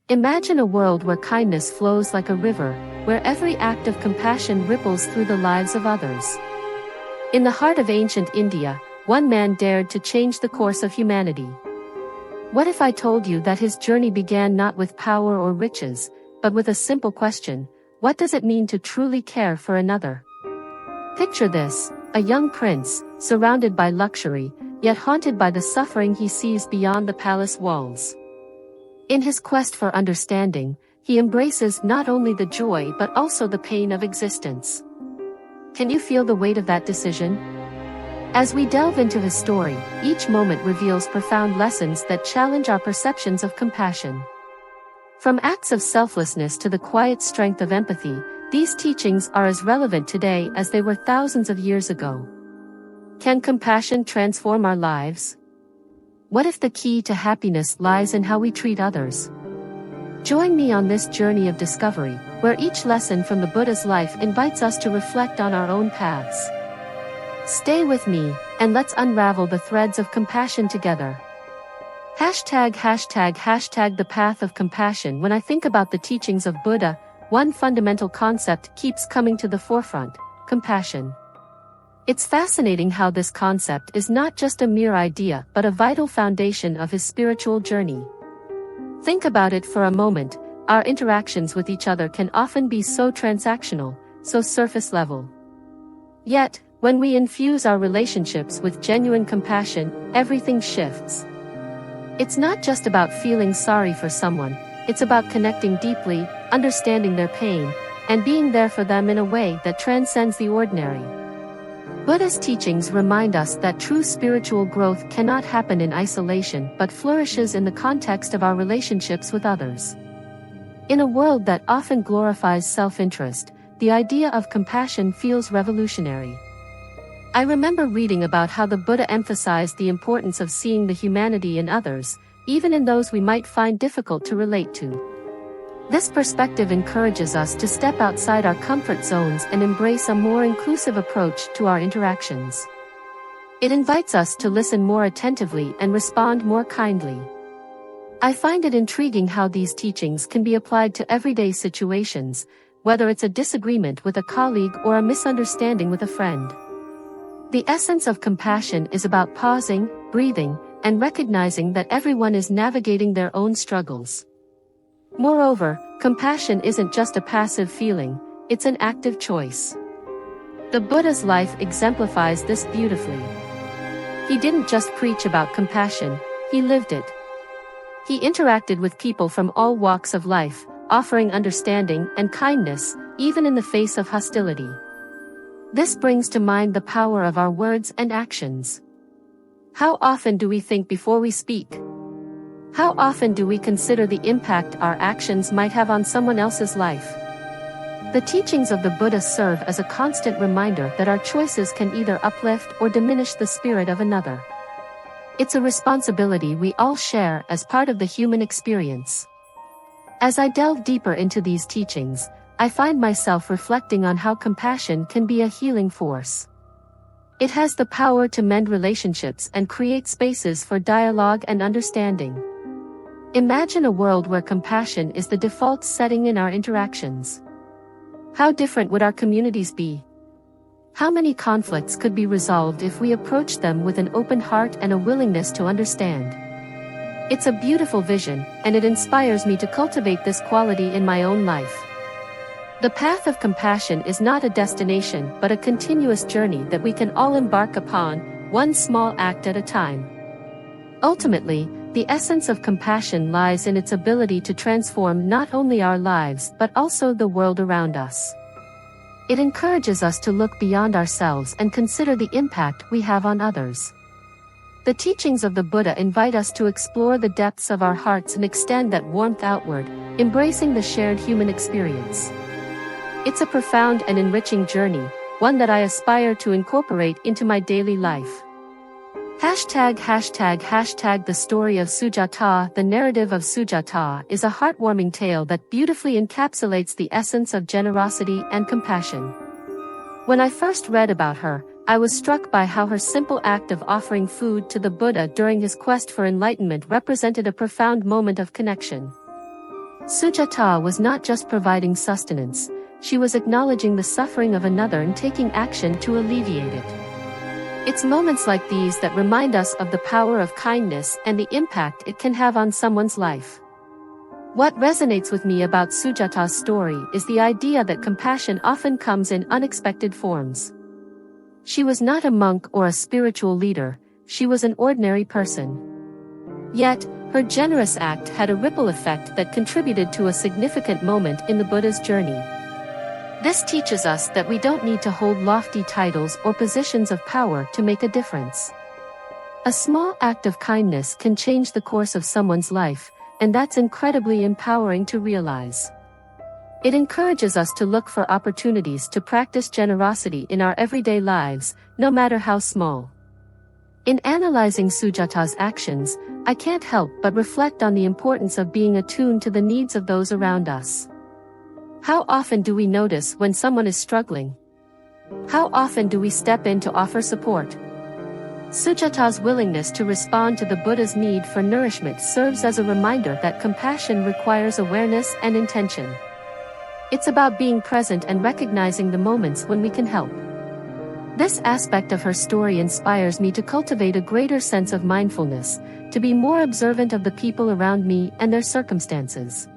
Imagine a world where kindness flows like a river, where every act of compassion ripples through the lives of others. In the heart of ancient India, one man dared to change the course of humanity. What if I told you that his journey began not with power or riches, but with a simple question: what does it mean to truly care for another? Picture this: a young prince, surrounded by luxury, yet haunted by the suffering he sees beyond the palace walls. In his quest for understanding, he embraces not only the joy but also the pain of existence. Can you feel the weight of that decision? As we delve into his story, each moment reveals profound lessons that challenge our perceptions of compassion. From acts of selflessness to the quiet strength of empathy, these teachings are as relevant today as they were thousands of years ago. Can compassion transform our lives? What if the key to happiness lies in how we treat others? Join me on this journey of discovery, where each lesson from the Buddha's life invites us to reflect on our own paths. Stay with me, and let's unravel the threads of compassion together. ### the path of compassion. When I think about the teachings of Buddha, one fundamental concept keeps coming to the forefront: compassion. It's fascinating how this concept is not just a mere idea but a vital foundation of his spiritual journey. Think about it for a moment. Our interactions with each other can often be so transactional, so surface level. Yet, when we infuse our relationships with genuine compassion, everything shifts. It's not just about feeling sorry for someone, it's about connecting deeply, understanding their pain, and being there for them in a way that transcends the ordinary. Buddha's teachings remind us that true spiritual growth cannot happen in isolation but flourishes in the context of our relationships with others. In a world that often glorifies self-interest, the idea of compassion feels revolutionary. I remember reading about how the Buddha emphasized the importance of seeing the humanity in others, even in those we might find difficult to relate to. This perspective encourages us to step outside our comfort zones and embrace a more inclusive approach to our interactions. It invites us to listen more attentively and respond more kindly. I find it intriguing how these teachings can be applied to everyday situations, whether it's a disagreement with a colleague or a misunderstanding with a friend. The essence of compassion is about pausing, breathing, and recognizing that everyone is navigating their own struggles. Moreover, compassion isn't just a passive feeling, it's an active choice. The Buddha's life exemplifies this beautifully. He didn't just preach about compassion, he lived it. He interacted with people from all walks of life, offering understanding and kindness, even in the face of hostility. This brings to mind the power of our words and actions. How often do we think before we speak? How often do we consider the impact our actions might have on someone else's life? The teachings of the Buddha serve as a constant reminder that our choices can either uplift or diminish the spirit of another. It's a responsibility we all share as part of the human experience. As I delve deeper into these teachings, I find myself reflecting on how compassion can be a healing force. It has the power to mend relationships and create spaces for dialogue and understanding. Imagine a world where compassion is the default setting in our interactions. How different would our communities be? How many conflicts could be resolved if we approached them with an open heart and a willingness to understand? It's a beautiful vision, and it inspires me to cultivate this quality in my own life. The path of compassion is not a destination but a continuous journey that we can all embark upon, one small act at a time. Ultimately, the essence of compassion lies in its ability to transform not only our lives but also the world around us. It encourages us to look beyond ourselves and consider the impact we have on others. The teachings of the Buddha invite us to explore the depths of our hearts and extend that warmth outward, embracing the shared human experience. It's a profound and enriching journey, one that I aspire to incorporate into my daily life. ### The story of Sujata. The narrative of Sujata is a heartwarming tale that beautifully encapsulates the essence of generosity and compassion. When I first read about her, I was struck by how her simple act of offering food to the Buddha during his quest for enlightenment represented a profound moment of connection. Sujata was not just providing sustenance, she was acknowledging the suffering of another and taking action to alleviate it. It's moments like these that remind us of the power of kindness and the impact it can have on someone's life. What resonates with me about Sujata's story is the idea that compassion often comes in unexpected forms. She was not a monk or a spiritual leader, she was an ordinary person. Yet, her generous act had a ripple effect that contributed to a significant moment in the Buddha's journey. This teaches us that we don't need to hold lofty titles or positions of power to make a difference. A small act of kindness can change the course of someone's life, and that's incredibly empowering to realize. It encourages us to look for opportunities to practice generosity in our everyday lives, no matter how small. In analyzing Sujata's actions, I can't help but reflect on the importance of being attuned to the needs of those around us. How often do we notice when someone is struggling? How often do we step in to offer support? Sujata's willingness to respond to the Buddha's need for nourishment serves as a reminder that compassion requires awareness and intention. It's about being present and recognizing the moments when we can help. This aspect of her story inspires me to cultivate a greater sense of mindfulness, to be more observant of the people around me and their circumstances.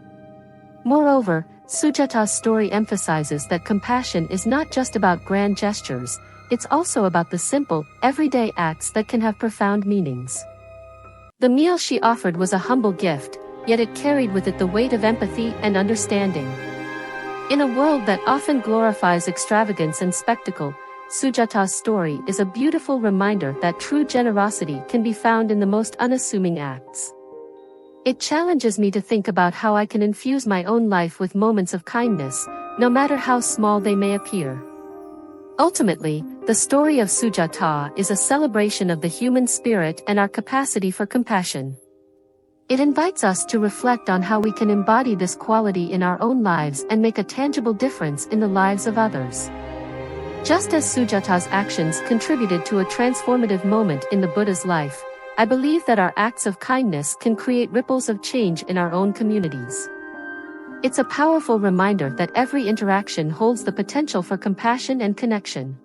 Moreover, Sujata's story emphasizes that compassion is not just about grand gestures, it's also about the simple, everyday acts that can have profound meanings. The meal she offered was a humble gift, yet it carried with it the weight of empathy and understanding. In a world that often glorifies extravagance and spectacle, Sujata's story is a beautiful reminder that true generosity can be found in the most unassuming acts. It challenges me to think about how I can infuse my own life with moments of kindness, no matter how small they may appear. Ultimately, the story of Sujata is a celebration of the human spirit and our capacity for compassion. It invites us to reflect on how we can embody this quality in our own lives and make a tangible difference in the lives of others. Just as Sujata's actions contributed to a transformative moment in the Buddha's life, I believe that our acts of kindness can create ripples of change in our own communities. It's a powerful reminder that every interaction holds the potential for compassion and connection.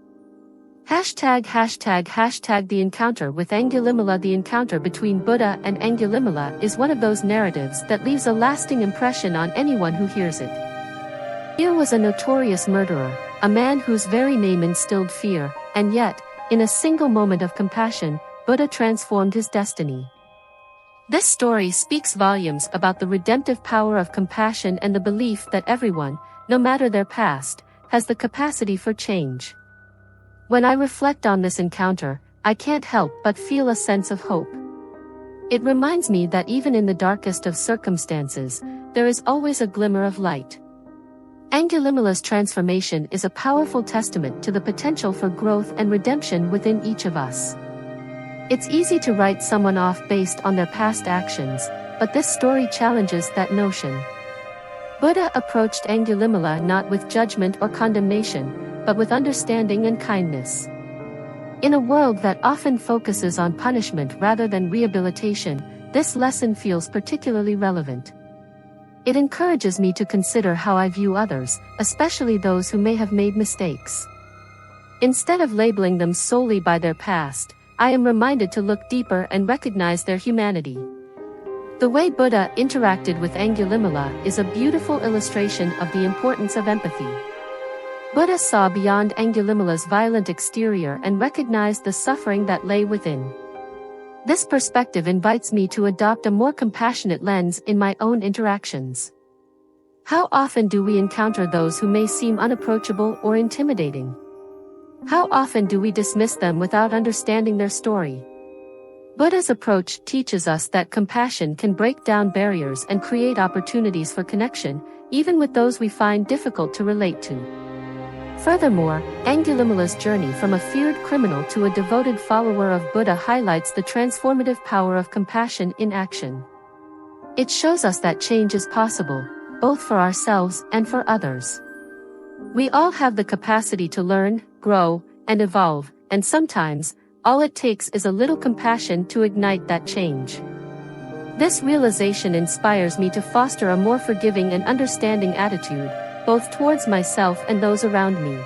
#The encounter with Angulimala. The encounter between Buddha and Angulimala is one of those narratives that leaves a lasting impression on anyone who hears it. Here was a notorious murderer, a man whose very name instilled fear, and yet, in a single moment of compassion, Buddha transformed his destiny. This story speaks volumes about the redemptive power of compassion and the belief that everyone, no matter their past, has the capacity for change. When I reflect on this encounter, I can't help but feel a sense of hope. It reminds me that even in the darkest of circumstances, there is always a glimmer of light. Angulimala's transformation is a powerful testament to the potential for growth and redemption within each of us. It's easy to write someone off based on their past actions, but this story challenges that notion. Buddha approached Angulimala not with judgment or condemnation, but with understanding and kindness. In a world that often focuses on punishment rather than rehabilitation, this lesson feels particularly relevant. It encourages me to consider how I view others, especially those who may have made mistakes. Instead of labeling them solely by their past, I am reminded to look deeper and recognize their humanity. The way Buddha interacted with Angulimala is a beautiful illustration of the importance of empathy. Buddha saw beyond Angulimala's violent exterior and recognized the suffering that lay within. This perspective invites me to adopt a more compassionate lens in my own interactions. How often do we encounter those who may seem unapproachable or intimidating? How often do we dismiss them without understanding their story? Buddha's approach teaches us that compassion can break down barriers and create opportunities for connection, even with those we find difficult to relate to. Furthermore, Angulimala's journey from a feared criminal to a devoted follower of Buddha highlights the transformative power of compassion in action. It shows us that change is possible, both for ourselves and for others. We all have the capacity to learn, grow, and evolve, and sometimes, all it takes is a little compassion to ignite that change. This realization inspires me to foster a more forgiving and understanding attitude, both towards myself and those around me.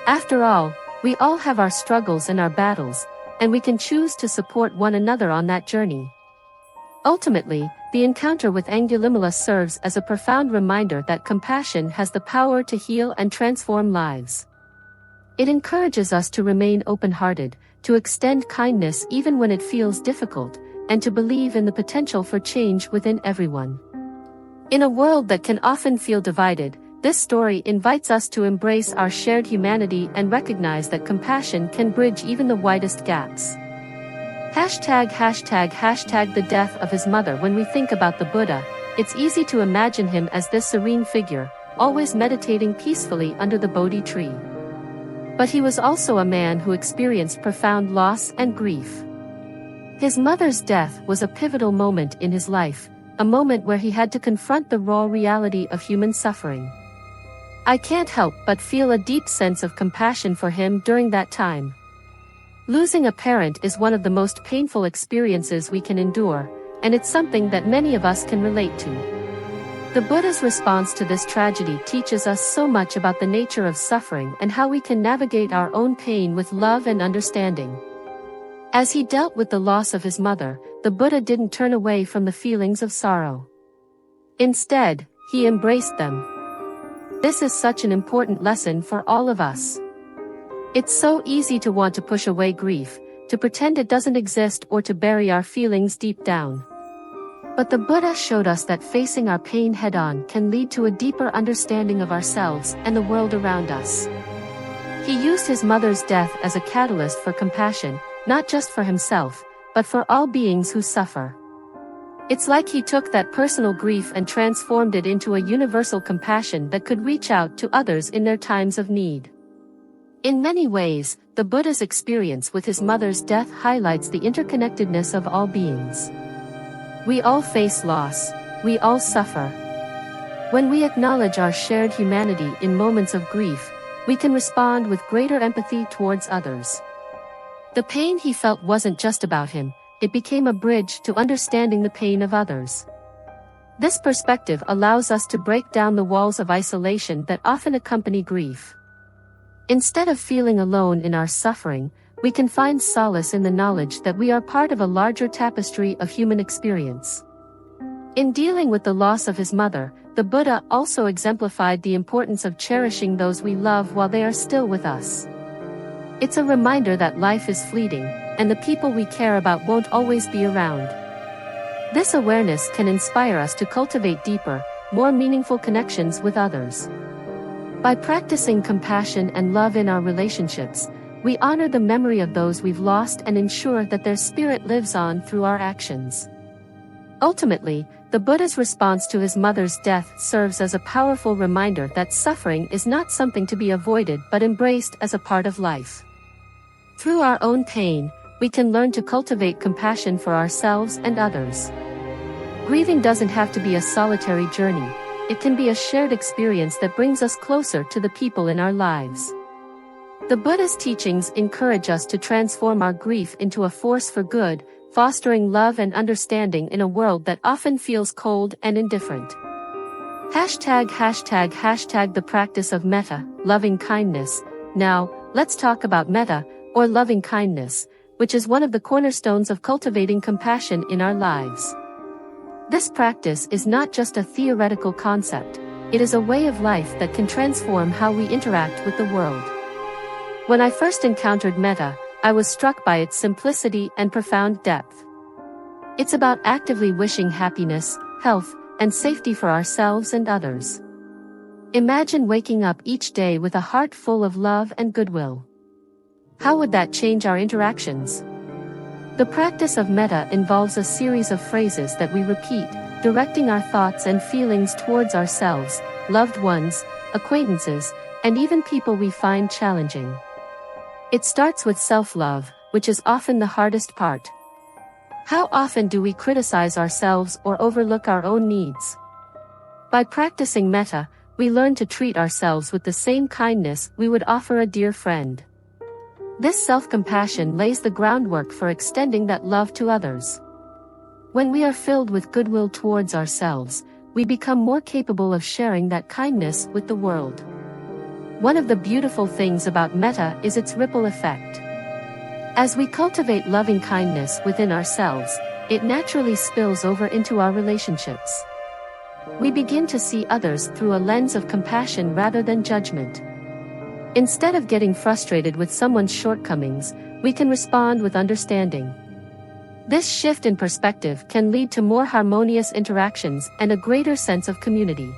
After all, we all have our struggles and our battles, and we can choose to support one another on that journey. Ultimately, the encounter with Angulimala serves as a profound reminder that compassion has the power to heal and transform lives. It encourages us to remain open-hearted, to extend kindness even when it feels difficult, and to believe in the potential for change within everyone. In a world that can often feel divided, this story invites us to embrace our shared humanity and recognize that compassion can bridge even the widest gaps. ### the death of his mother. When we think about the Buddha, it's easy to imagine him as this serene figure, always meditating peacefully under the Bodhi tree. But he was also a man who experienced profound loss and grief. His mother's death was a pivotal moment in his life, a moment where he had to confront the raw reality of human suffering. I can't help but feel a deep sense of compassion for him during that time. Losing a parent is one of the most painful experiences we can endure, and it's something that many of us can relate to. The Buddha's response to this tragedy teaches us so much about the nature of suffering and how we can navigate our own pain with love and understanding. As he dealt with the loss of his mother, the Buddha didn't turn away from the feelings of sorrow. Instead, he embraced them. This is such an important lesson for all of us. It's so easy to want to push away grief, to pretend it doesn't exist or to bury our feelings deep down. But the Buddha showed us that facing our pain head-on can lead to a deeper understanding of ourselves and the world around us. He used his mother's death as a catalyst for compassion, not just for himself, but for all beings who suffer. It's like he took that personal grief and transformed it into a universal compassion that could reach out to others in their times of need. In many ways, the Buddha's experience with his mother's death highlights the interconnectedness of all beings. We all face loss, we all suffer. When we acknowledge our shared humanity in moments of grief, we can respond with greater empathy towards others. The pain he felt wasn't just about him, it became a bridge to understanding the pain of others. This perspective allows us to break down the walls of isolation that often accompany grief. Instead of feeling alone in our suffering, we can find solace in the knowledge that we are part of a larger tapestry of human experience. In dealing with the loss of his mother, the Buddha also exemplified the importance of cherishing those we love while they are still with us. It's a reminder that life is fleeting, and the people we care about won't always be around. This awareness can inspire us to cultivate deeper, more meaningful connections with others. By practicing compassion and love in our relationships, we honor the memory of those we've lost and ensure that their spirit lives on through our actions. Ultimately, the Buddha's response to his mother's death serves as a powerful reminder that suffering is not something to be avoided but embraced as a part of life. Through our own pain, we can learn to cultivate compassion for ourselves and others. Grieving doesn't have to be a solitary journey. It can be a shared experience that brings us closer to the people in our lives. The Buddha's teachings encourage us to transform our grief into a force for good, fostering love and understanding in a world that often feels cold and indifferent. ### the practice of metta, loving kindness. Now, let's talk about metta, or loving kindness, which is one of the cornerstones of cultivating compassion in our lives. This practice is not just a theoretical concept, it is a way of life that can transform how we interact with the world. When I first encountered metta, I was struck by its simplicity and profound depth. It's about actively wishing happiness, health, and safety for ourselves and others. Imagine waking up each day with a heart full of love and goodwill. How would that change our interactions? The practice of metta involves a series of phrases that we repeat, directing our thoughts and feelings towards ourselves, loved ones, acquaintances, and even people we find challenging. It starts with self-love, which is often the hardest part. How often do we criticize ourselves or overlook our own needs? By practicing metta, we learn to treat ourselves with the same kindness we would offer a dear friend. This self-compassion lays the groundwork for extending that love to others. When we are filled with goodwill towards ourselves, we become more capable of sharing that kindness with the world. One of the beautiful things about metta is its ripple effect. As we cultivate loving kindness within ourselves, it naturally spills over into our relationships. We begin to see others through a lens of compassion rather than judgment. Instead of getting frustrated with someone's shortcomings, we can respond with understanding. This shift in perspective can lead to more harmonious interactions and a greater sense of community.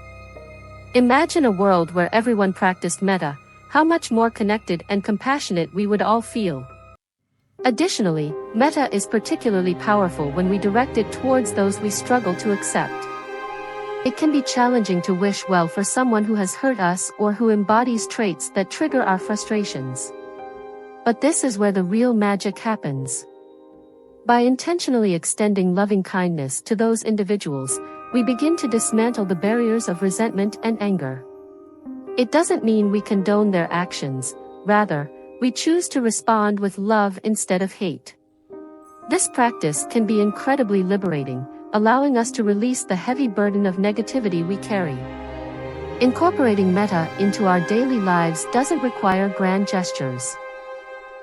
Imagine a world where everyone practiced metta, how much more connected and compassionate we would all feel. Additionally, metta is particularly powerful when we direct it towards those we struggle to accept. It can be challenging to wish well for someone who has hurt us or who embodies traits that trigger our frustrations. But this is where the real magic happens. By intentionally extending loving kindness to those individuals, we begin to dismantle the barriers of resentment and anger. It doesn't mean we condone their actions, rather, we choose to respond with love instead of hate. This practice can be incredibly liberating, allowing us to release the heavy burden of negativity we carry. Incorporating metta into our daily lives doesn't require grand gestures.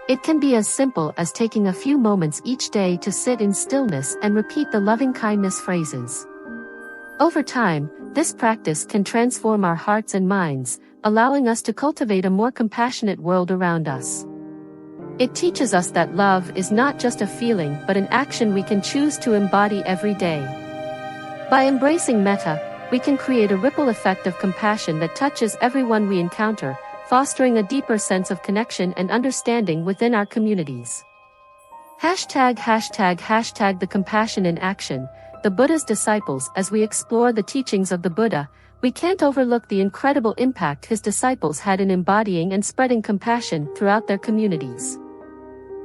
It can be as simple as taking a few moments each day to sit in stillness and repeat the loving kindness phrases. Over time, this practice can transform our hearts and minds, allowing us to cultivate a more compassionate world around us. It teaches us that love is not just a feeling but an action we can choose to embody every day. By embracing metta, we can create a ripple effect of compassion that touches everyone we encounter, fostering a deeper sense of connection and understanding within our communities. ### The compassion in action, the Buddha's disciples. As we explore the teachings of the Buddha, we can't overlook the incredible impact his disciples had in embodying and spreading compassion throughout their communities.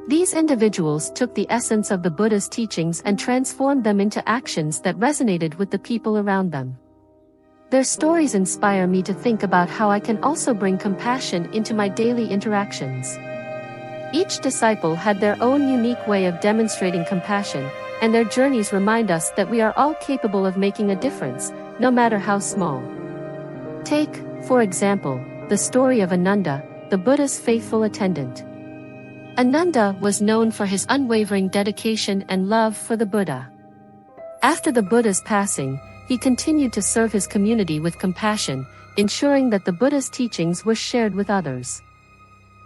These individuals took the essence of the Buddha's teachings and transformed them into actions that resonated with the people around them. Their stories inspire me to think about how I can also bring compassion into my daily interactions. Each disciple had their own unique way of demonstrating compassion, and their journeys remind us that we are all capable of making a difference, no matter how small. Take, for example, the story of Ananda, the Buddha's faithful attendant. Ananda was known for his unwavering dedication and love for the Buddha. After the Buddha's passing, he continued to serve his community with compassion, ensuring that the Buddha's teachings were shared with others.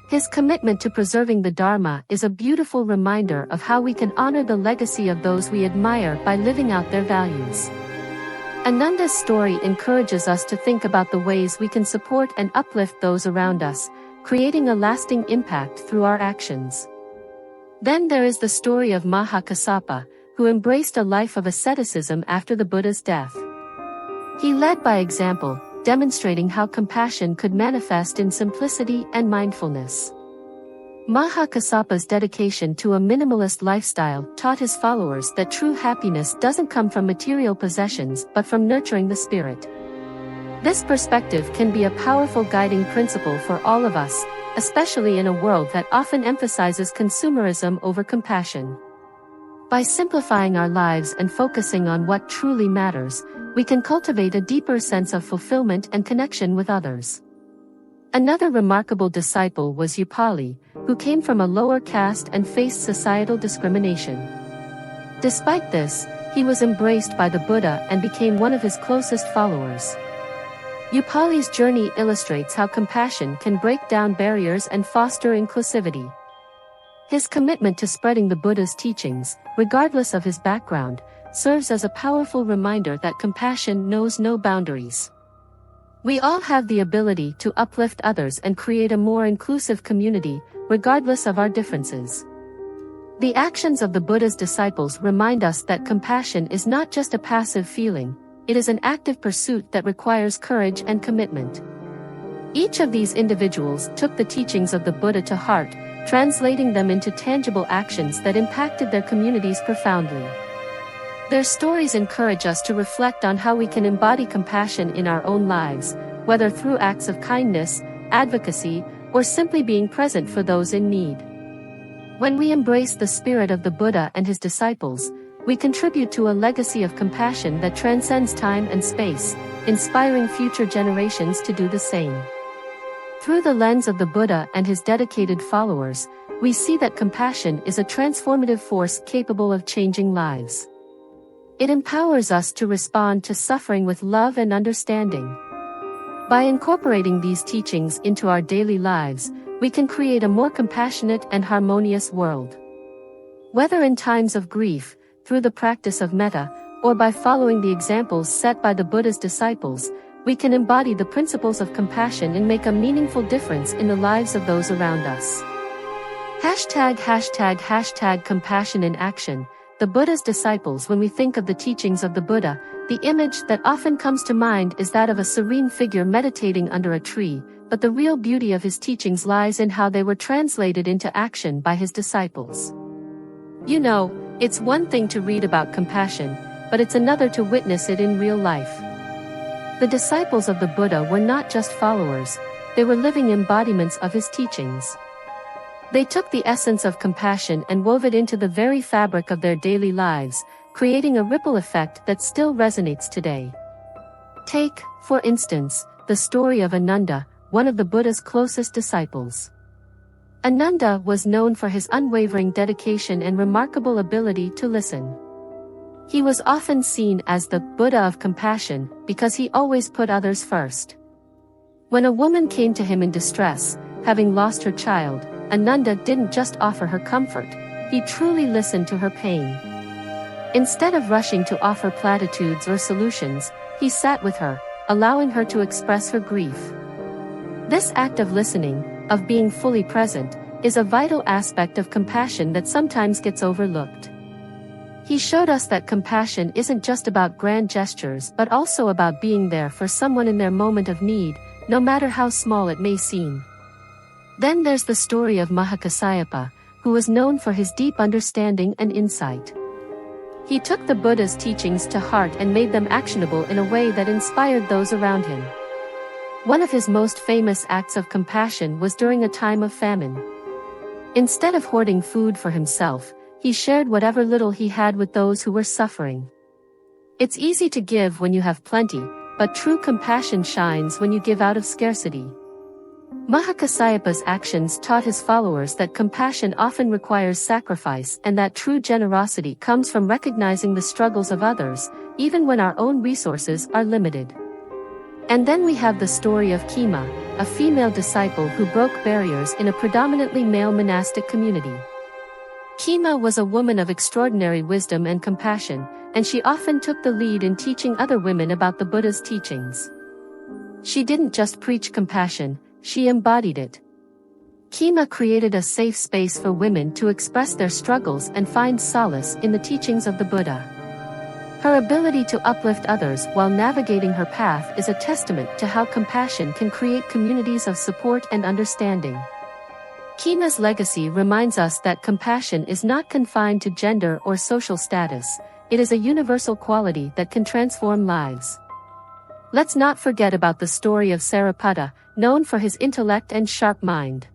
His commitment to preserving the Dharma is a beautiful reminder of how we can honor the legacy of those we admire by living out their values. Ananda's story encourages us to think about the ways we can support and uplift those around us, creating a lasting impact through our actions. Then there is the story of Mahakassapa, who embraced a life of asceticism after the Buddha's death. He led by example, demonstrating how compassion could manifest in simplicity and mindfulness. Mahakassapa's dedication to a minimalist lifestyle taught his followers that true happiness doesn't come from material possessions but from nurturing the spirit. This perspective can be a powerful guiding principle for all of us, especially in a world that often emphasizes consumerism over compassion. By simplifying our lives and focusing on what truly matters, we can cultivate a deeper sense of fulfillment and connection with others. Another remarkable disciple was Upali, who came from a lower caste and faced societal discrimination. Despite this, he was embraced by the Buddha and became one of his closest followers. Upali's journey illustrates how compassion can break down barriers and foster inclusivity. His commitment to spreading the Buddha's teachings, regardless of his background, serves as a powerful reminder that compassion knows no boundaries. We all have the ability to uplift others and create a more inclusive community, regardless of our differences. The actions of the Buddha's disciples remind us that compassion is not just a passive feeling, it is an active pursuit that requires courage and commitment. Each of these individuals took the teachings of the Buddha to heart, translating them into tangible actions that impacted their communities profoundly. Their stories encourage us to reflect on how we can embody compassion in our own lives, whether through acts of kindness, advocacy, or simply being present for those in need. When we embrace the spirit of the Buddha and his disciples, we contribute to a legacy of compassion that transcends time and space, inspiring future generations to do the same. Through the lens of the Buddha and his dedicated followers, we see that compassion is a transformative force capable of changing lives. It empowers us to respond to suffering with love and understanding. By incorporating these teachings into our daily lives, we can create a more compassionate and harmonious world. Whether in times of grief, through the practice of metta, or by following the examples set by the Buddha's disciples, we can embody the principles of compassion and make a meaningful difference in the lives of those around us. ### Compassion in action. The Buddha's disciples. When we think of the teachings of the Buddha, the image that often comes to mind is that of a serene figure meditating under a tree, but the real beauty of his teachings lies in how they were translated into action by his disciples. You know, it's one thing to read about compassion, but it's another to witness it in real life. The disciples of the Buddha were not just followers, they were living embodiments of his teachings. They took the essence of compassion and wove it into the very fabric of their daily lives, creating a ripple effect that still resonates today. Take, for instance, the story of Ananda, one of the Buddha's closest disciples. Ananda was known for his unwavering dedication and remarkable ability to listen. He was often seen as the Buddha of compassion because he always put others first. When a woman came to him in distress, having lost her child, Ananda didn't just offer her comfort, he truly listened to her pain. Instead of rushing to offer platitudes or solutions, he sat with her, allowing her to express her grief. This act of listening, of being fully present, is a vital aspect of compassion that sometimes gets overlooked. He showed us that compassion isn't just about grand gestures but also about being there for someone in their moment of need, no matter how small it may seem. Then there's the story of Mahakassapa, who was known for his deep understanding and insight. He took the Buddha's teachings to heart and made them actionable in a way that inspired those around him. One of his most famous acts of compassion was during a time of famine. Instead of hoarding food for himself, he shared whatever little he had with those who were suffering. It's easy to give when you have plenty, but true compassion shines when you give out of scarcity. Mahakassapa's actions taught his followers that compassion often requires sacrifice and that true generosity comes from recognizing the struggles of others, even when our own resources are limited. And then we have the story of Khema, a female disciple who broke barriers in a predominantly male monastic community. Khema was a woman of extraordinary wisdom and compassion, and she often took the lead in teaching other women about the Buddha's teachings. She didn't just preach compassion, she embodied it. Khema created a safe space for women to express their struggles and find solace in the teachings of the Buddha. Her ability to uplift others while navigating her path is a testament to how compassion can create communities of support and understanding. Khema's legacy reminds us that compassion is not confined to gender or social status, it is a universal quality that can transform lives. Let's not forget about the story of Sariputta, known for his intellect and sharp mind.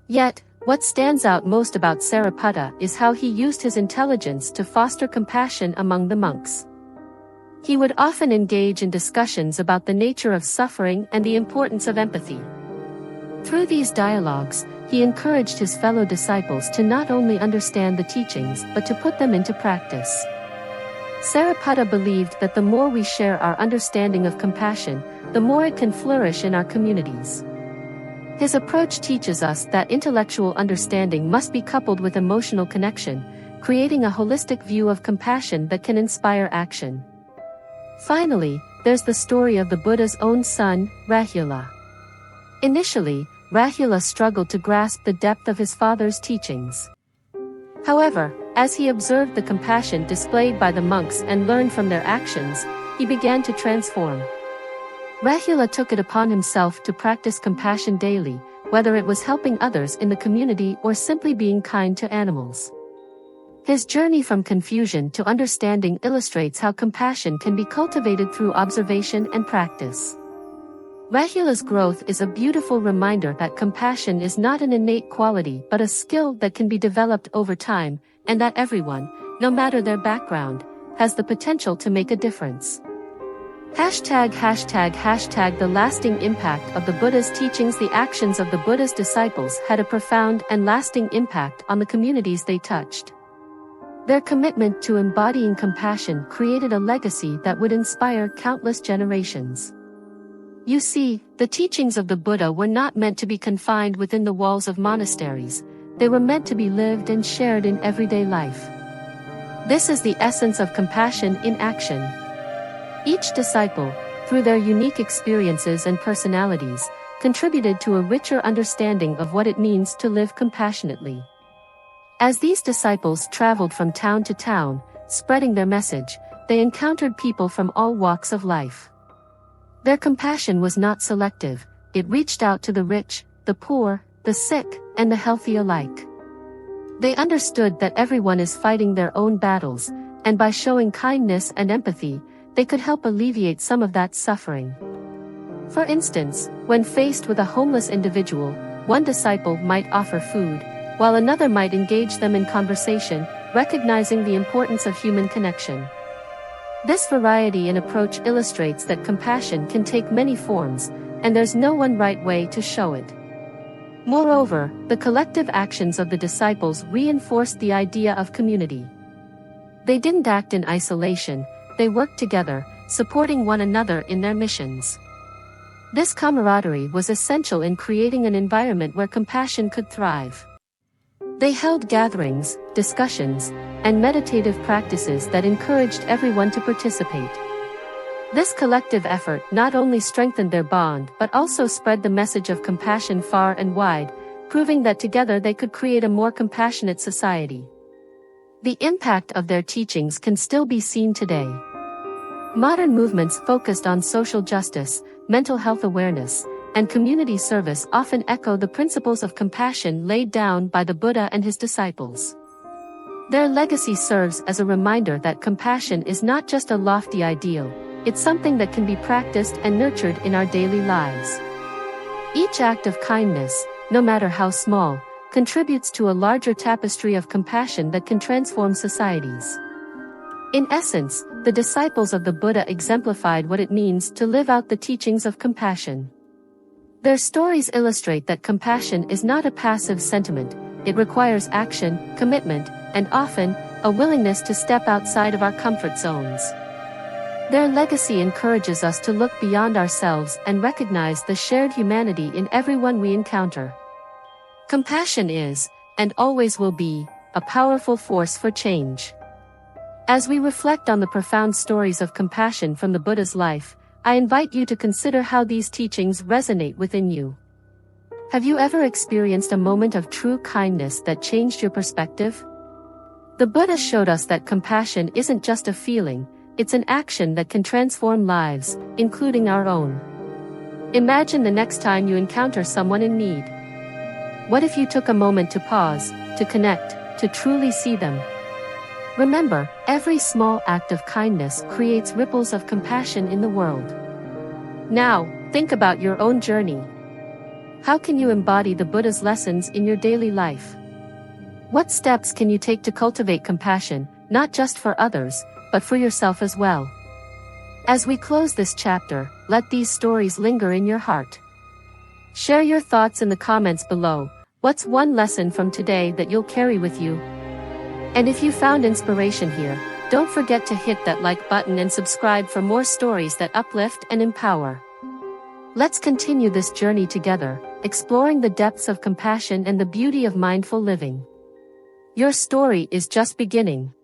Yet, what stands out most about Sariputta is how he used his intelligence to foster compassion among the monks. He would often engage in discussions about the nature of suffering and the importance of empathy. Through these dialogues, he encouraged his fellow disciples to not only understand the teachings but to put them into practice. Sariputta believed that the more we share our understanding of compassion, the more it can flourish in our communities. His approach teaches us that intellectual understanding must be coupled with emotional connection, creating a holistic view of compassion that can inspire action. Finally, there's the story of the Buddha's own son, Rahula. Initially, Rahula struggled to grasp the depth of his father's teachings. However, as he observed the compassion displayed by the monks and learned from their actions, he began to transform. Rahula took it upon himself to practice compassion daily, whether it was helping others in the community or simply being kind to animals. His journey from confusion to understanding illustrates how compassion can be cultivated through observation and practice. Rahula's growth is a beautiful reminder that compassion is not an innate quality but a skill that can be developed over time, and that everyone, no matter their background, has the potential to make a difference. The lasting impact of the Buddha's teachings. The actions of the Buddha's disciples had a profound and lasting impact on the communities they touched. Their commitment to embodying compassion created a legacy that would inspire countless generations. You see, the teachings of the Buddha were not meant to be confined within the walls of monasteries. They were meant to be lived and shared in everyday life. This is the essence of compassion in action. Each disciple, through their unique experiences and personalities, contributed to a richer understanding of what it means to live compassionately. As these disciples traveled from town to town, spreading their message, they encountered people from all walks of life. Their compassion was not selective. It reached out to the rich, the poor, the sick, and the healthy alike. They understood that everyone is fighting their own battles, and by showing kindness and empathy, they could help alleviate some of that suffering. For instance, when faced with a homeless individual, one disciple might offer food, while another might engage them in conversation, recognizing the importance of human connection. This variety in approach illustrates that compassion can take many forms, and there's no one right way to show it. Moreover, the collective actions of the disciples reinforced the idea of community. They didn't act in isolation. They worked together, supporting one another in their missions. This camaraderie was essential in creating an environment where compassion could thrive. They held gatherings, discussions, and meditative practices that encouraged everyone to participate. This collective effort not only strengthened their bond but also spread the message of compassion far and wide, proving that together they could create a more compassionate society. The impact of their teachings can still be seen today. Modern movements focused on social justice, mental health awareness, and community service often echo the principles of compassion laid down by the Buddha and his disciples. Their legacy serves as a reminder that compassion is not just a lofty ideal, it's something that can be practiced and nurtured in our daily lives. Each act of kindness, no matter how small, contributes to a larger tapestry of compassion that can transform societies. In essence, the disciples of the Buddha exemplified what it means to live out the teachings of compassion. Their stories illustrate that compassion is not a passive sentiment, it requires action, commitment, and often, a willingness to step outside of our comfort zones. Their legacy encourages us to look beyond ourselves and recognize the shared humanity in everyone we encounter. Compassion is, and always will be, a powerful force for change. As we reflect on the profound stories of compassion from the Buddha's life, I invite you to consider how these teachings resonate within you. Have you ever experienced a moment of true kindness that changed your perspective? The Buddha showed us that compassion isn't just a feeling, it's an action that can transform lives, including our own. Imagine the next time you encounter someone in need. What if you took a moment to pause, to connect, to truly see them? Remember, every small act of kindness creates ripples of compassion in the world. Now, think about your own journey. How can you embody the Buddha's lessons in your daily life? What steps can you take to cultivate compassion, not just for others, but for yourself as well? As we close this chapter, let these stories linger in your heart. Share your thoughts in the comments below. What's one lesson from today that you'll carry with you? And if you found inspiration here, don't forget to hit that like button and subscribe for more stories that uplift and empower. Let's continue this journey together, exploring the depths of compassion and the beauty of mindful living. Your story is just beginning.